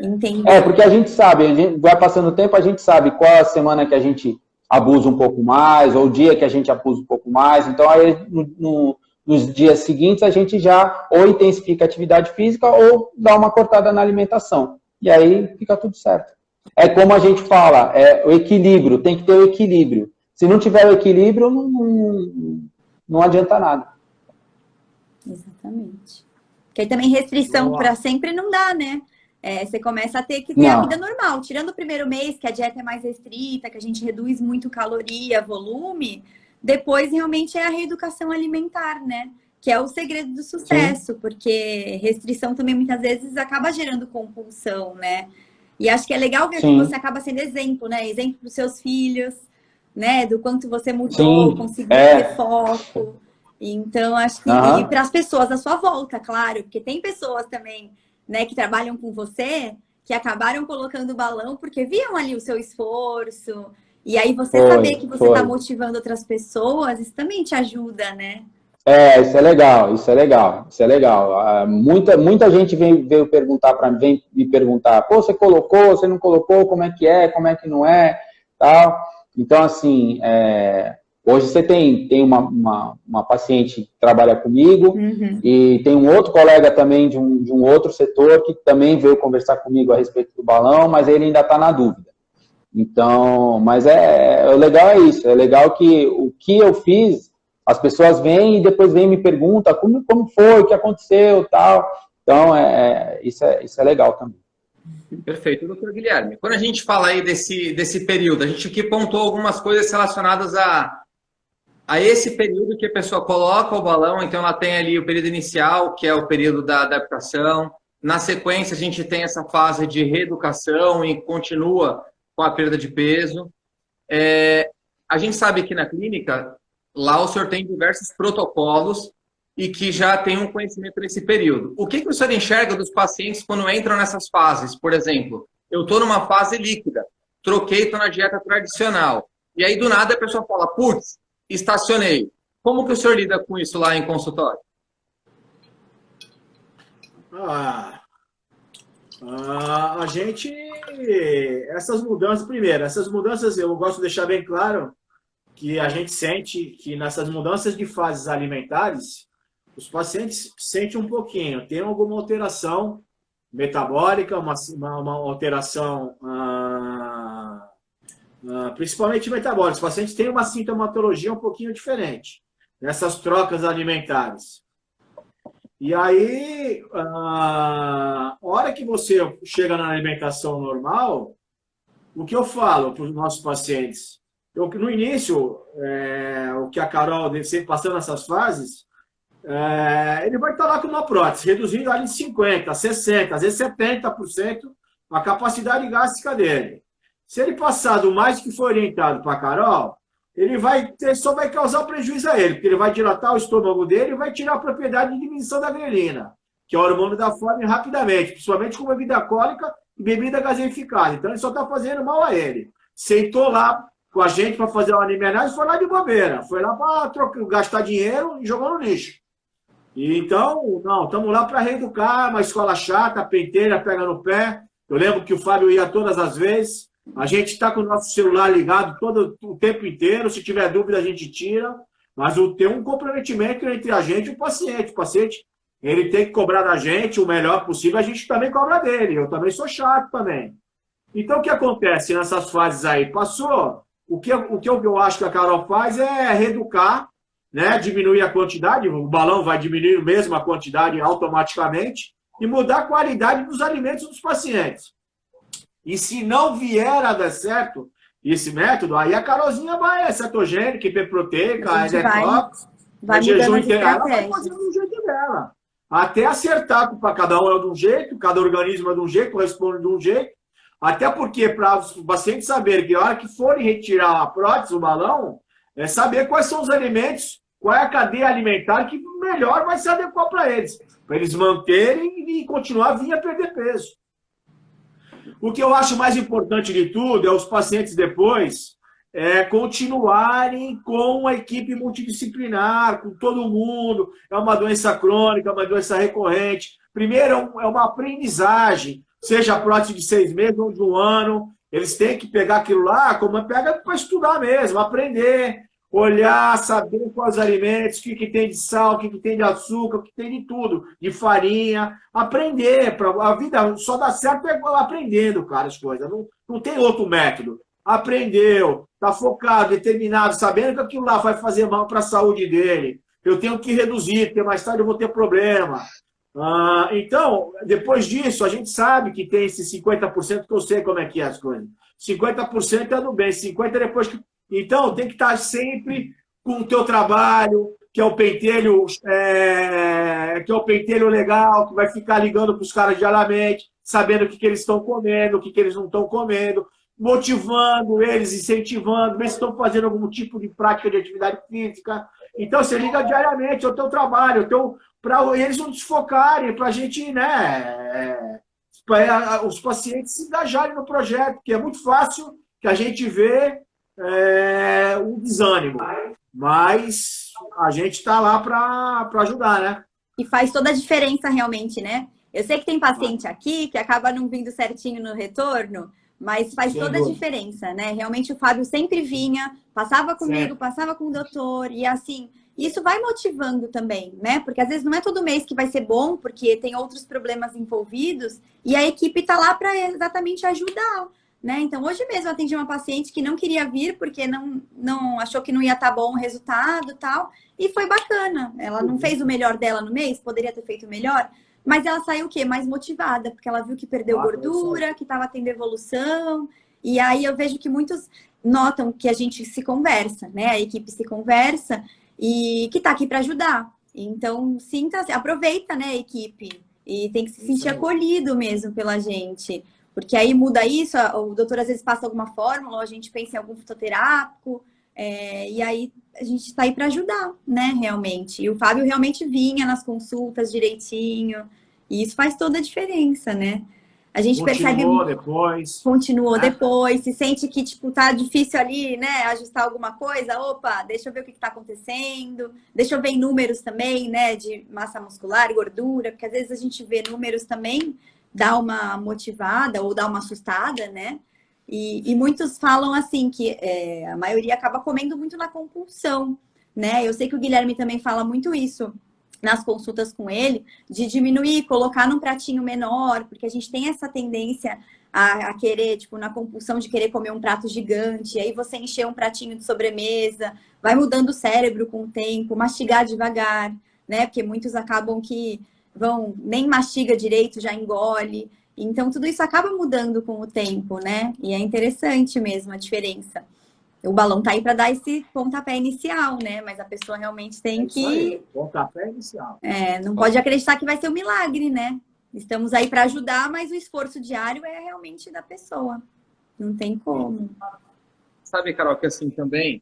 entender. Porque a gente sabe, vai passando o tempo, a gente sabe qual é a semana que a gente abusa um pouco mais, ou o dia que a gente abusa um pouco mais. Então, aí, nos dias seguintes, a gente já ou intensifica a atividade física ou dá uma cortada na alimentação. E aí fica tudo certo. É como a gente fala, o equilíbrio, tem que ter o equilíbrio. Se não tiver o equilíbrio, não adianta nada. Exatamente. Porque aí também restrição para sempre não dá, né? Você começa a ter que ter a vida normal. Tirando o primeiro mês, que a dieta é mais restrita, que a gente reduz muito caloria, volume, depois realmente é a reeducação alimentar, né? Que é o segredo do sucesso, porque restrição também muitas vezes acaba gerando compulsão, né? E acho que é legal ver que você acaba sendo exemplo, né? Exemplo para os seus filhos, né? Do quanto você mudou, conseguiu ter foco. Então, acho que e para as pessoas à sua volta, claro, porque tem pessoas também, né, que trabalham com você, que acabaram colocando o balão porque viam ali o seu esforço. E aí você saber que você está motivando outras pessoas, isso também te ajuda, né? Isso é legal, isso é legal, isso é legal. Muita gente vem me perguntar, pô, você colocou, você não colocou, como é que não é, tal. Então, assim, hoje você tem uma paciente que trabalha comigo e tem um outro colega também de um outro setor que também veio conversar comigo a respeito do balão, mas ele ainda está na dúvida. Então, mas o legal é isso, é legal que o que eu fiz, as pessoas vêm e depois vêm e me perguntam como foi, o que aconteceu, tal. Então, isso é legal também. Perfeito, doutor Guilherme. Quando a gente fala aí desse período, a gente aqui pontuou algumas coisas relacionadas a esse período que a pessoa coloca o balão, então ela tem ali o período inicial, que é o período da adaptação. Na sequência, a gente tem essa fase de reeducação e continua com a perda de peso. A gente sabe que na clínica, lá o senhor tem diversos protocolos e que já tem um conhecimento nesse período. O que o senhor enxerga dos pacientes quando entram nessas fases? Por exemplo, eu estou numa fase líquida, troquei, estou na dieta tradicional. E aí, do nada, a pessoa fala, putz, estacionei. Como que o senhor lida com isso lá em consultório? A gente... Essas mudanças eu gosto de deixar bem claro que a gente sente que nessas mudanças de fases alimentares, os pacientes sentem um pouquinho, tem alguma alteração metabólica, uma alteração principalmente metabólica. Os pacientes têm uma sintomatologia um pouquinho diferente nessas trocas alimentares. E aí, a hora que você chega na alimentação normal, o que eu falo para os nossos pacientes? No início, o que a Carol sempre passando nessas fases, ele vai estar lá com uma prótese, reduzindo ali de 50%, 60%, às vezes 70% a capacidade gástrica dele. Se ele passar do mais que foi orientado para a Carol, ele só vai causar prejuízo a ele, porque ele vai dilatar o estômago dele e vai tirar a propriedade de diminuição da grelina, que é o hormônio da fome, rapidamente, principalmente com bebida alcoólica e bebida gaseificada. Então ele só está fazendo mal a ele. Sentou lá com a gente para fazer uma anemianálise, foi lá de bobeira, foi lá para gastar dinheiro e jogou no lixo. E então, não, estamos lá para reeducar, uma escola chata, penteira, pega no pé. Eu lembro que o Fábio ia todas as vezes. A gente está com o nosso celular ligado todo o tempo inteiro. Se tiver dúvida, a gente tira. Mas tem um comprometimento entre a gente e o paciente. O paciente, ele tem que cobrar da gente o melhor possível. A gente também cobra dele. Eu também sou chato também. Então, o que acontece nessas fases aí? Passou. O que eu acho que a Carol faz é reeducar, né? Diminuir a quantidade. O balão vai diminuir mesmo a quantidade automaticamente e mudar a qualidade dos alimentos dos pacientes. E se não vier a dar certo esse método, aí a Carolzinha vai, cetogênica, hiperproteica, detox, vai jejum mudando as integral, ela vai estratégias. fazendo do jeito dela. Até acertar, para cada um é de um jeito, cada organismo é de um jeito, responde de um jeito. Até porque, para os pacientes saberem que a hora que forem retirar a prótese, o balão, é saber quais são os alimentos, qual é a cadeia alimentar que melhor vai se adequar para eles manterem e continuar a vir a perder peso. O que eu acho mais importante de tudo é os pacientes depois continuarem com a equipe multidisciplinar, com todo mundo. É uma doença crônica, é uma doença recorrente. Primeiro, é uma aprendizagem, seja a prótese de 6 meses ou de 1 ano. Eles têm que pegar aquilo lá, como pega para estudar mesmo, aprender, olhar, saber quais alimentos, o que tem de sal, o que tem de açúcar, o que tem de tudo, de farinha, aprender. A vida só dá certo aprendendo, cara, as coisas. Não tem outro método. Aprendeu, está focado, determinado, sabendo que aquilo lá vai fazer mal para a saúde dele. Eu tenho que reduzir, porque mais tarde eu vou ter problema. Então, depois disso, a gente sabe que tem esse 50% que eu sei como é que é as coisas. 50% é do bem, 50% é depois que... Então, tem que estar sempre com o teu trabalho, que é o pentelho, legal, que vai ficar ligando para os caras diariamente, sabendo o que eles estão comendo, o que eles não estão comendo, motivando eles, incentivando, ver se estão fazendo algum tipo de prática de atividade física. Então, você liga diariamente ao teu trabalho, para eles não desfocarem, para a gente, né, os pacientes se engajarem no projeto, porque é muito fácil que a gente vê um desânimo, mas a gente está lá para ajudar, né? E faz toda a diferença realmente, né? Eu sei que tem paciente aqui que acaba não vindo certinho no retorno, mas faz toda a diferença, né? Realmente o Fábio sempre vinha, passava comigo, passava com o doutor, e assim, isso vai motivando também, né? Porque às vezes não é todo mês que vai ser bom, porque tem outros problemas envolvidos, e a equipe está lá para exatamente ajudar, né? Então, hoje mesmo eu atendi uma paciente que não queria vir porque não achou que não ia estar bom o resultado e tal, e foi bacana. Ela não fez o melhor dela no mês, poderia ter feito melhor, mas ela saiu o quê? Mais motivada, porque ela viu que perdeu gordura, que estava tendo evolução. E aí eu vejo que muitos notam que a gente se conversa, né? A equipe se conversa e que está aqui para ajudar. Então, aproveita, né, a equipe. E tem que se sentir acolhido mesmo pela gente. Porque aí muda isso, o doutor às vezes passa alguma fórmula, ou a gente pensa em algum fitoterápico, e aí a gente está aí para ajudar, né, realmente. E o Fábio realmente vinha nas consultas direitinho, e isso faz toda a diferença, né? A gente Continuou depois. Continuou depois, se sente que, tipo, tá difícil ali, né, ajustar alguma coisa, opa, deixa eu ver o que tá acontecendo, deixa eu ver em números também, né, de massa muscular, gordura, porque às vezes a gente vê números também, dá uma motivada ou dá uma assustada, né? E muitos falam assim que a maioria acaba comendo muito na compulsão, né? Eu sei que o Guilherme também fala muito isso nas consultas com ele, de diminuir, colocar num pratinho menor, porque a gente tem essa tendência a querer, tipo, na compulsão de querer comer um prato gigante, aí você encher um pratinho de sobremesa, vai mudando o cérebro com o tempo, mastigar devagar, né? Porque muitos acabam que nem mastiga direito, já engole. Então, tudo isso acaba mudando com o tempo, né? E é interessante mesmo a diferença. O balão tá aí para dar esse pontapé inicial, né? Mas a pessoa realmente tem que... Aí, pontapé inicial. Não pode acreditar que vai ser um milagre, né? Estamos aí para ajudar, mas o esforço diário é realmente da pessoa. Não tem como. Sabe, Carol, que assim também,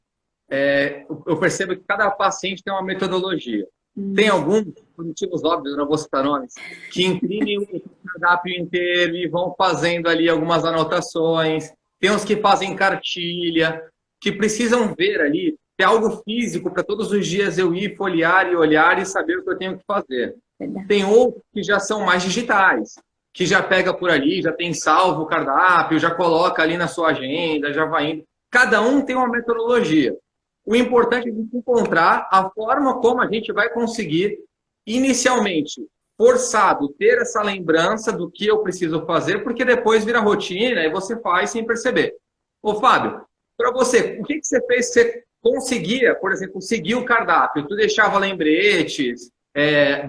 eu percebo que cada paciente tem uma metodologia. Tem alguns, por motivos óbvios, não vou citar nomes, que imprimem o cardápio inteiro e vão fazendo ali algumas anotações. Tem uns que fazem cartilha, que precisam ver ali, ter algo físico para todos os dias eu ir folhear e olhar e saber o que eu tenho que fazer. Verdade. Tem outros que já são mais digitais, que já pega por ali, já tem salvo o cardápio, já coloca ali na sua agenda, já vai indo. Cada um tem uma metodologia. O importante é a gente encontrar a forma como a gente vai conseguir, inicialmente, forçado, ter essa lembrança do que eu preciso fazer, porque depois vira rotina e você faz sem perceber. Ô, Fábio, para você, o que você fez que você conseguia, por exemplo, seguir o cardápio? Tu deixava lembretes,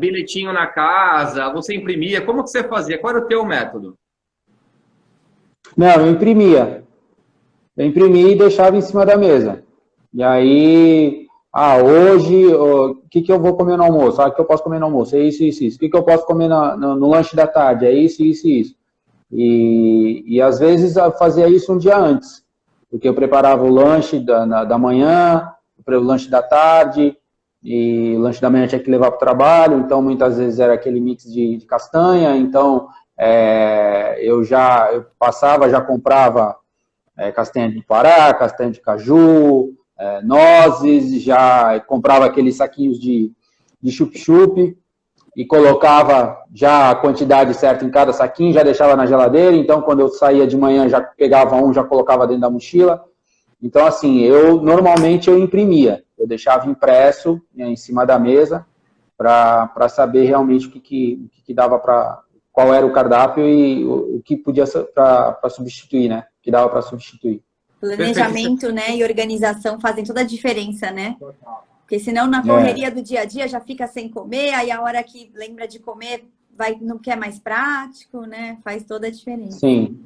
bilhetinho na casa, você imprimia? Como que você fazia? Qual era o teu método? Não, eu imprimia. Eu imprimia e deixava em cima da mesa. E aí, hoje, o que eu vou comer no almoço? O que eu posso comer no almoço? É isso, isso, isso. O que eu posso comer no lanche da tarde? É isso, isso, isso. E às vezes eu fazia isso um dia antes, porque eu preparava o lanche da manhã, o lanche da tarde, e o lanche da manhã tinha que levar para o trabalho, então muitas vezes era aquele mix de castanha, então eu passava, já comprava castanha de Pará, castanha de caju, nozes, já comprava aqueles saquinhos de chup-chup e colocava já a quantidade certa em cada saquinho, já deixava na geladeira, então quando eu saía de manhã já pegava já colocava dentro da mochila. Então assim, normalmente eu imprimia, eu deixava impresso em cima da mesa para saber realmente o que dava qual era o cardápio e o que podia para substituir, né? Que dava para substituir. Planejamento, né, e organização fazem toda a diferença, né? Porque senão na correria do dia a dia já fica sem comer, aí a hora que lembra de comer não quer mais prático, né? Faz toda a diferença. Sim.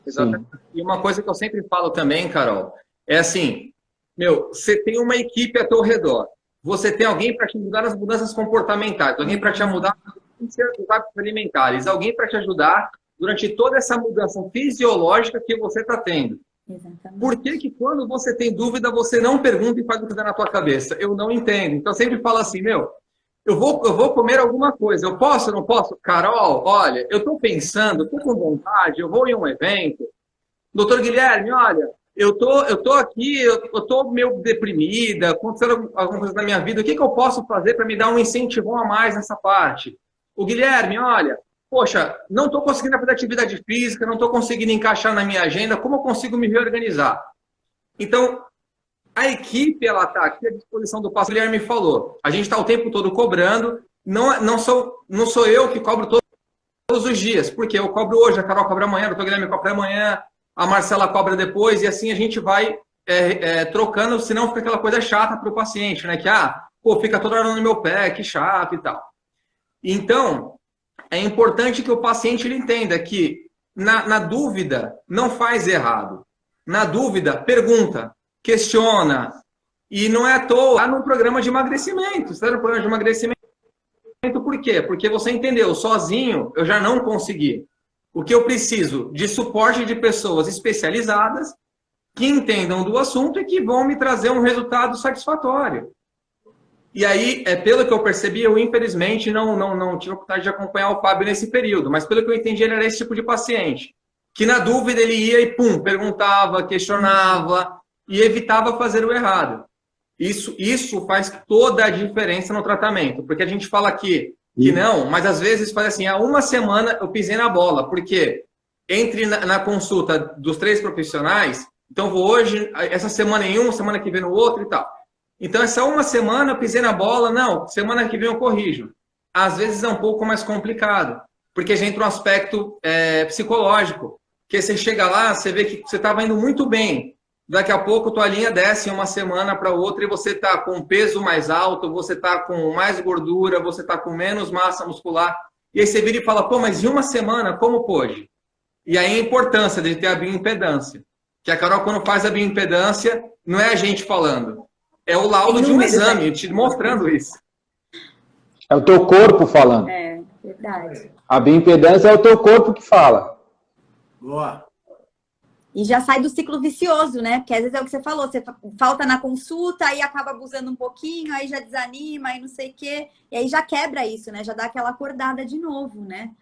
Exatamente. Sim. E uma coisa que eu sempre falo também, Carol, é assim, você tem uma equipe ao teu redor, você tem alguém para te ajudar nas mudanças comportamentais, alguém para te ajudar nos hábitos alimentares, alguém para te ajudar durante toda essa mudança fisiológica que você está tendo. Exatamente. Por que quando você tem dúvida, você não pergunta e faz o que dá na tua cabeça? Eu não entendo. Então, eu sempre falo assim, eu vou comer alguma coisa. Eu posso, não posso? Carol, olha, eu estou pensando, estou com vontade, eu vou em um evento. Doutor Guilherme, olha, eu tô aqui, eu estou meio deprimida, acontecendo alguma coisa na minha vida. O que eu posso fazer para me dar um incentivo a mais nessa parte? O Guilherme, olha, poxa, não estou conseguindo fazer atividade física, não estou conseguindo encaixar na minha agenda, como eu consigo me reorganizar? Então, a equipe está aqui à disposição do paciente. O Guilherme falou, a gente está o tempo todo cobrando, não sou eu que cobro todos os dias, porque eu cobro hoje, a Carol cobra amanhã, o doutor Guilherme cobra amanhã, a Marcela cobra depois, e assim a gente vai trocando, senão fica aquela coisa chata para o paciente, né? Que, fica toda hora no meu pé, que chato e tal. Então, é importante que o paciente ele entenda que, na dúvida, não faz errado. Na dúvida, pergunta, questiona. E não é à toa, está num programa de emagrecimento. Você está no programa de emagrecimento por quê? Porque você entendeu, sozinho eu já não consegui. O que eu preciso de suporte de pessoas especializadas que entendam do assunto e que vão me trazer um resultado satisfatório. E aí, pelo que eu percebi, eu infelizmente não tive a oportunidade de acompanhar o Fábio nesse período, mas pelo que eu entendi, ele era esse tipo de paciente, que na dúvida ele ia e perguntava, questionava e evitava fazer o errado. Isso faz toda a diferença no tratamento, porque a gente fala aqui que não, mas às vezes faz assim, há uma semana eu pisei na bola, porque entre na consulta dos 3 profissionais, então vou hoje, essa semana em um, semana que vem no outro e tal. Então, essa uma semana eu pisei na bola, não, semana que vem eu corrijo. Às vezes é um pouco mais complicado, porque já entra um aspecto psicológico, que você chega lá, você vê que você estava indo muito bem, daqui a pouco tua linha desce uma semana para outra e você está com peso mais alto, você está com mais gordura, você está com menos massa muscular, e aí você vira e fala, mas em uma semana, como pôde? E aí a importância de ter a bioimpedância, que a Carol, quando faz a bioimpedância, não é a gente falando, é o laudo de um exame, te mostrando isso. É o teu corpo falando. É, verdade. A bioimpedância é o teu corpo que fala. Boa. E já sai do ciclo vicioso, né? Porque às vezes é o que você falou, você falta na consulta, aí acaba abusando um pouquinho, aí já desanima, aí não sei o quê. E aí já quebra isso, né? Já dá aquela acordada de novo, né?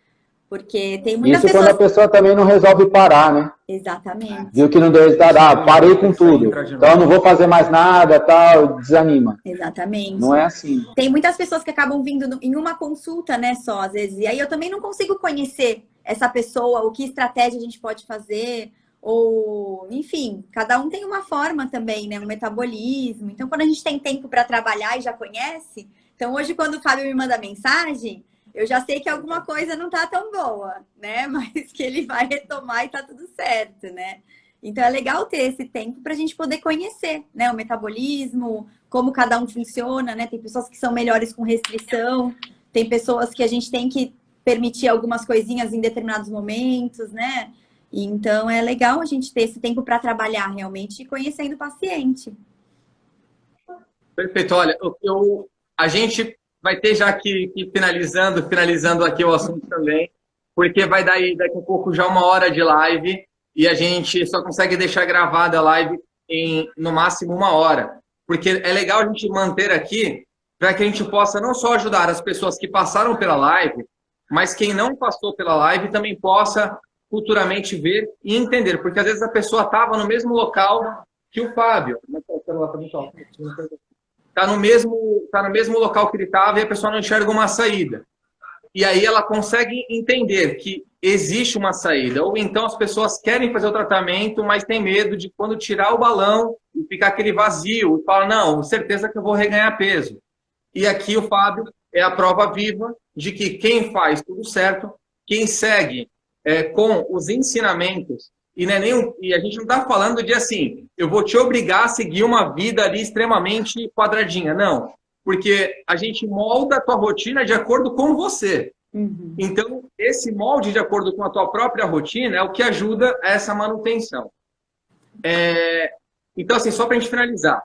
Porque tem muitas Isso pessoas... quando a pessoa também não resolve parar, né? Exatamente. Viu que não deu resultado, parei com tudo. Então eu não vou fazer mais nada, tal, desanima. Exatamente. Não é assim. Tem muitas pessoas que acabam vindo em uma consulta, né, só, às vezes. E aí eu também não consigo conhecer essa pessoa, o que estratégia a gente pode fazer, ou, enfim, cada um tem uma forma também, né, um metabolismo. Então, quando a gente tem tempo para trabalhar e já conhece, então hoje quando o Fábio me manda mensagem, eu já sei que alguma coisa não tá tão boa, né, mas que ele vai retomar e tá tudo certo, né. Então é legal ter esse tempo para a gente poder conhecer, né, o metabolismo, como cada um funciona, né, tem pessoas que são melhores com restrição, tem pessoas que a gente tem que permitir algumas coisinhas em determinados momentos, né? Então, é legal a gente ter esse tempo para trabalhar realmente e conhecendo o paciente. Perfeito. Olha, a gente vai ter já que finalizando aqui o assunto também, porque vai dar aí daqui a pouco já 1 hora de live e a gente só consegue deixar gravada a live em, no máximo, 1 hora. Porque é legal a gente manter aqui para que a gente possa não só ajudar as pessoas que passaram pela live, mas quem não passou pela live também possa futuramente ver e entender, porque às vezes a pessoa estava no mesmo local que o Fábio. Está no mesmo local que ele estava e a pessoa não enxerga uma saída. E aí ela consegue entender que existe uma saída. Ou então as pessoas querem fazer o tratamento, mas tem medo de quando tirar o balão e ficar aquele vazio. E fala, não, certeza que eu vou reganhar peso. E aqui o Fábio é a prova viva de que quem faz tudo certo, quem segue com os ensinamentos, e a gente não está falando de assim, eu vou te obrigar a seguir uma vida ali extremamente quadradinha, não. Porque a gente molda a tua rotina de acordo com você. Uhum. Então, esse molde de acordo com a tua própria rotina é o que ajuda a essa manutenção. Então, assim, só para a gente finalizar,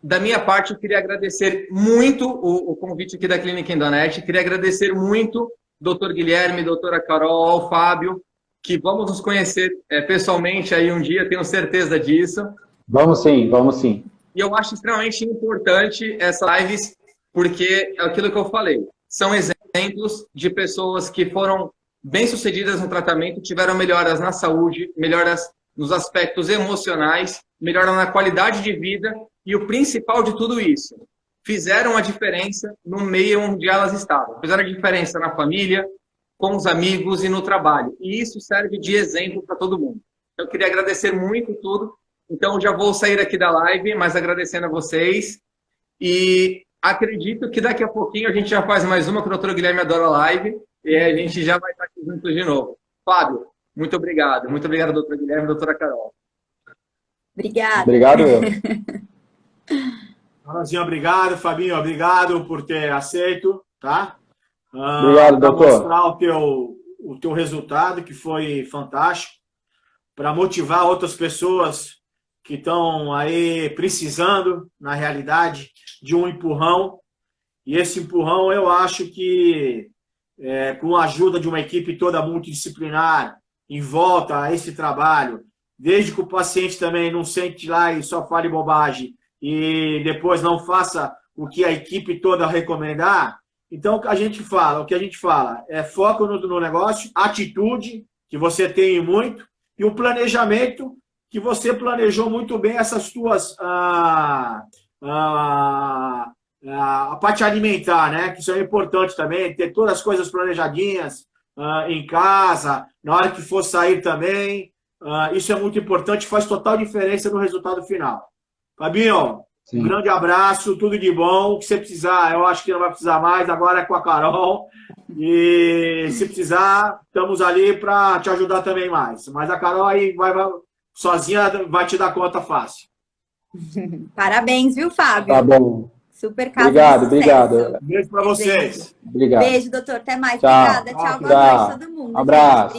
da minha parte, eu queria agradecer muito o convite aqui da Clínica Endonet, queria agradecer muito Dr. Guilherme, doutora Carol, Fábio, que vamos nos conhecer pessoalmente aí um dia, tenho certeza disso. Vamos sim, vamos sim. E eu acho extremamente importante essas lives, porque é aquilo que eu falei, são exemplos de pessoas que foram bem-sucedidas no tratamento, tiveram melhoras na saúde, melhoras nos aspectos emocionais, melhora na qualidade de vida e o principal de tudo isso, fizeram a diferença no meio onde elas estavam. Fizeram a diferença na família, com os amigos e no trabalho. E isso serve de exemplo para todo mundo. Eu queria agradecer muito tudo. Então, já vou sair aqui da live, mas agradecendo a vocês. E acredito que daqui a pouquinho a gente já faz mais uma, que o Dr. Guilherme adora live. E a gente já vai estar aqui juntos de novo. Fábio, muito obrigado. Muito obrigado, Dr. Guilherme e doutora Carol. Obrigada. Obrigado, eu. Carolzinha, obrigado. Fabinho, obrigado por ter aceito, tá? Obrigado, doutor. Para mostrar o teu resultado, que foi fantástico, para motivar outras pessoas que estão aí precisando, na realidade, de um empurrão. E esse empurrão, eu acho que, com a ajuda de uma equipe toda multidisciplinar, em volta a esse trabalho, desde que o paciente também não sente lá e só fale bobagem, e depois não faça o que a equipe toda recomendar. Então, o que a gente fala é foco no negócio, atitude, que você tem muito, e o planejamento, que você planejou muito bem essas tuas... a parte alimentar, né? Que isso é importante também, ter todas as coisas planejadinhas em casa, na hora que for sair também. Isso é muito importante, faz total diferença no resultado final. Fabinho, sim, um grande abraço, tudo de bom. O que você precisar, eu acho que não vai precisar mais, agora é com a Carol. E se precisar, estamos ali para te ajudar também mais. Mas a Carol aí sozinha vai te dar conta fácil. Parabéns, viu, Fábio? Tá bom. Super caso. Obrigado. Beijo para vocês. Obrigado. Beijo, doutor. Até mais. Tchau. Obrigada. Tchau. Boa noite a todo mundo. Abraço.